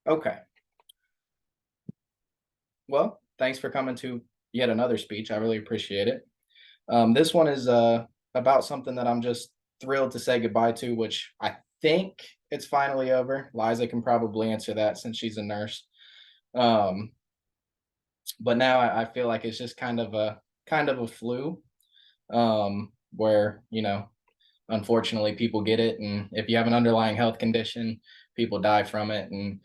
Okay. Well, thanks for coming to yet another speech. I really appreciate it. This one is about something that I'm just thrilled to say goodbye to, which I think it's finally over. Liza can probably answer that since she's a nurse. Um, but now I feel like it's just kind of a flu, where unfortunately people get it, and if you have an underlying health condition, people die from it, and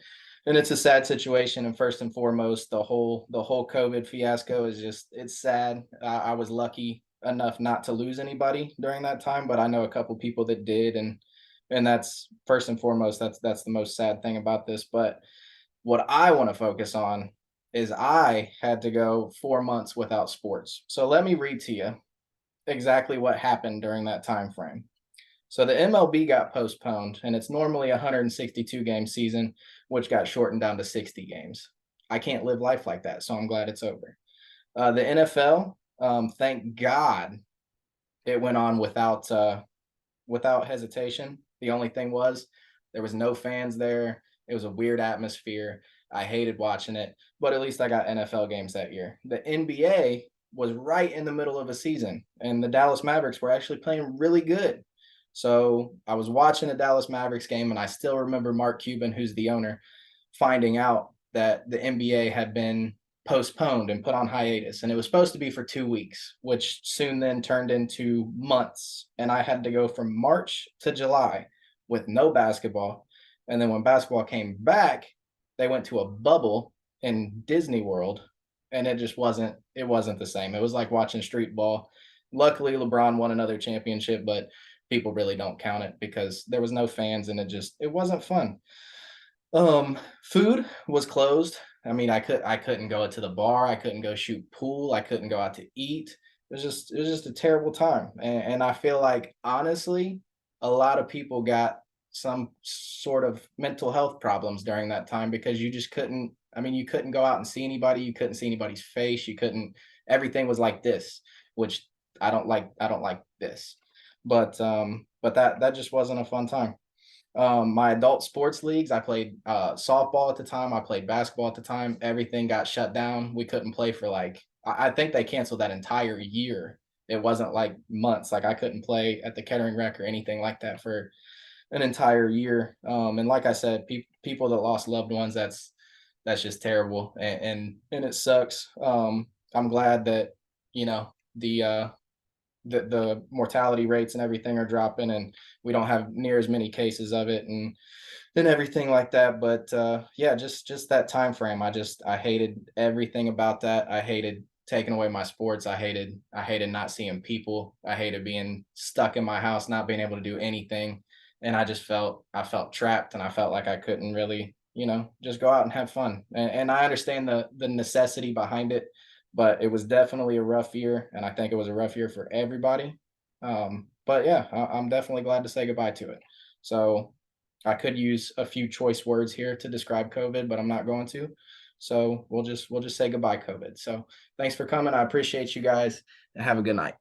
it's a sad situation. And first and foremost, the whole COVID fiasco is just it's sad. I was lucky enough not to lose anybody during that time, but I know a couple people that did, and that's first and foremost, that's the most sad thing about this. But what I want to focus on is I had to go 4 months without sports. So let me read to you exactly what happened during that time frame. So the MLB got postponed, and it's normally a 162 game season, which got shortened down to 60 games. I can't live life like that, so I'm glad it's over. The NFL, thank God, it went on without hesitation. The only thing was there was no fans there. It was a weird atmosphere. I hated watching it, but at least I got NFL games that year. The NBA was right in the middle of a season, and the Dallas Mavericks were actually playing really good. So I was watching the Dallas Mavericks game, and I still remember Mark Cuban, who's the owner, finding out that the NBA had been postponed and put on hiatus. And it was supposed to be for 2 weeks, which soon then turned into months. And I had to go from March to July with no basketball. And then when basketball came back, they went to a bubble in Disney World, and it wasn't the same. It was like watching street ball. Luckily, LeBron won another championship, but people really don't count it because there was no fans, and it wasn't fun. Food was closed. I mean, I couldn't go to the bar, I couldn't go shoot pool, I couldn't go out to eat. It was just a terrible time. And I feel like honestly, a lot of people got some sort of mental health problems during that time because you just couldn't I mean, you couldn't go out and see anybody, you couldn't see anybody's face, you couldn't everything was like this, which I don't like this. But that just wasn't a fun time. My adult sports leagues, I played softball at the time. I played basketball at the time. Everything got shut down. We couldn't play for like, I think they canceled that entire year. It wasn't like months. Like I couldn't play at the Kettering Rec or anything like that for an entire year. And like I said, people that lost loved ones, that's just terrible, and it sucks. I'm glad that you know the the mortality rates and everything are dropping, and we don't have near as many cases of it, and everything like that. But yeah, just that time frame, I hated everything about that. I hated taking away my sports. I hated not seeing people. I hated being stuck in my house, not being able to do anything. And I felt trapped, and I felt like I couldn't really just go out and have fun. And I understand the necessity behind it, but it was definitely a rough year, and I think it was a rough year for everybody. But yeah, I'm definitely glad to say goodbye to it. So I could use a few choice words here to describe COVID, but I'm not going to. So we'll just say goodbye, COVID. So thanks for coming. I appreciate you guys, and have a good night.